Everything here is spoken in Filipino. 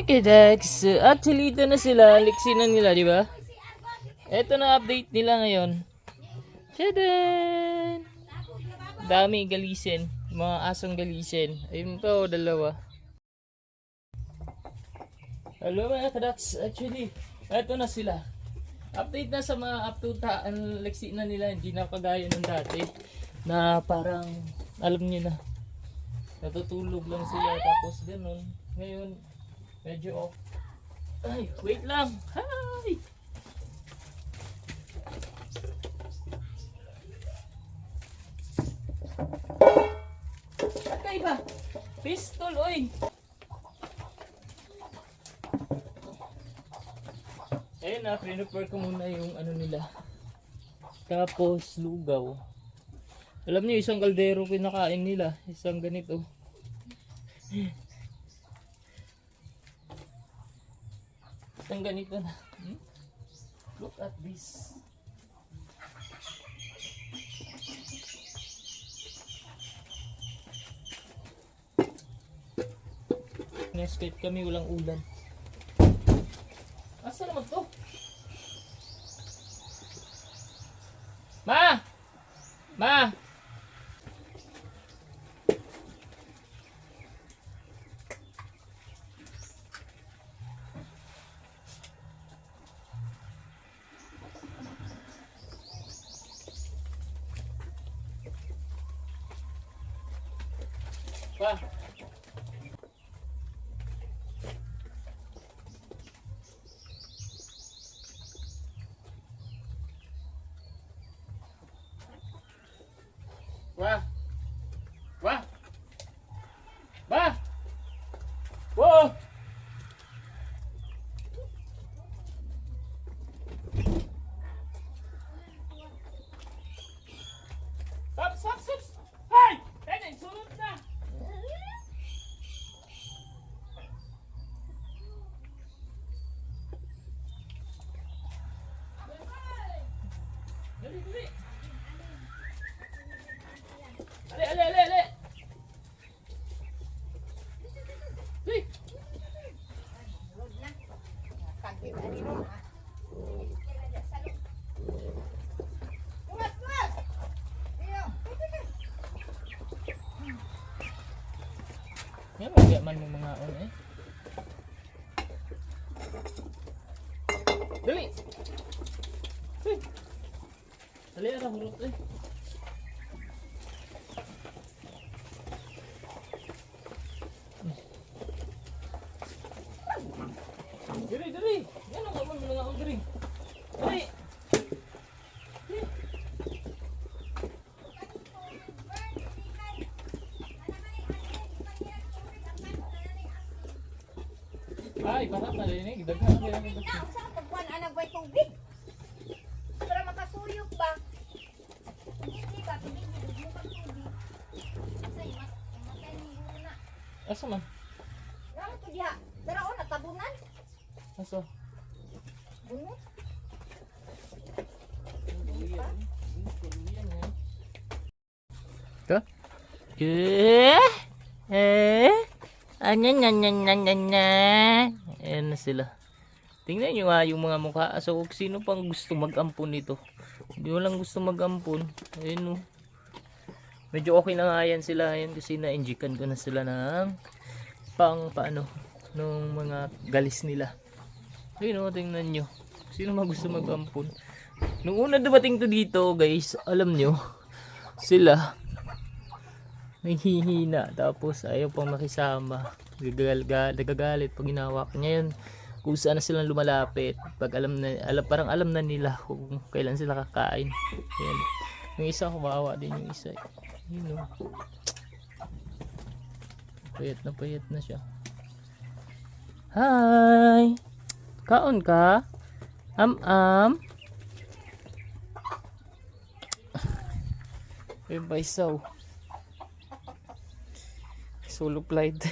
Okay, Dex. Actually, ito na sila. Liksinan nila, di ba? Ito na update nila ngayon. Tadaan! Dami galisin. Mga asong galisin. Ayun pa, dalawa. Hello mga ka-Dex. Actually, ito na sila. Update na sa mga up to liksinan nila. Hindi na kagaya ng dati. Na parang, alam niyo na. Natutulog lang sila. Tapos ganun. Ngayon, medyo off. Ay, wait lang. Hi! Patay ba? Pistol, oy! Ayun na, prepare ko muna yung ano nila. Tapos, lugaw. Alam niyo, isang kaldero kinakain nila. Isang ganito. Isang ganito na. Look at this. Nescape kami, walang ulan. Asa naman to? Ma! Ma! Pa! Wah! Wah! Wah! Whoa! Stop! Stop! Stop! Hey! Hey! Sunod na! Dali! Dali! Ale, ale, ale, ale. Hey. Yan, magya man mo mga on eh. Dali. Hey. Dali, ara hurot eh. Diri, diri. Yan ang naman mga on diri. Diri. Ay, bahat na rin eh. Daghan na rin ang Na, usa ka pagkuhan anak bay tubig. Para makasuyok ba? Hindi ka tubig mo pag tubig. Say mas matay ni na. Asa man? Nang to diha. Dara na tabunan. Asa? Bunot. Ka? Ayan na sila. Tingnan nyo nga yung mga mukha. So, sino pang gusto mag-ampon nito? Hindi mo lang gusto mag-ampon. Ayun o. Medyo okay na nga yan sila. Ayan, kasi na-injikan ko na sila ng paano nung mga galis nila. Ayun o, tingnan nyo. Sino mag gusto mag-ampon? Nung una dumating to dito, guys, alam nyo, sila naghihina. Tapos ayaw pang makisama. Nagagalit pag ginawak niya yun. Kung saan na silang lumalapit. Pag parang alam na nila kung kailan sila kakain. Ayan. Yung isa, kumawa din yung isa. Yun o. Payat na siya. Hi! Kaon ka? Ayun pa isaw. Solo flight.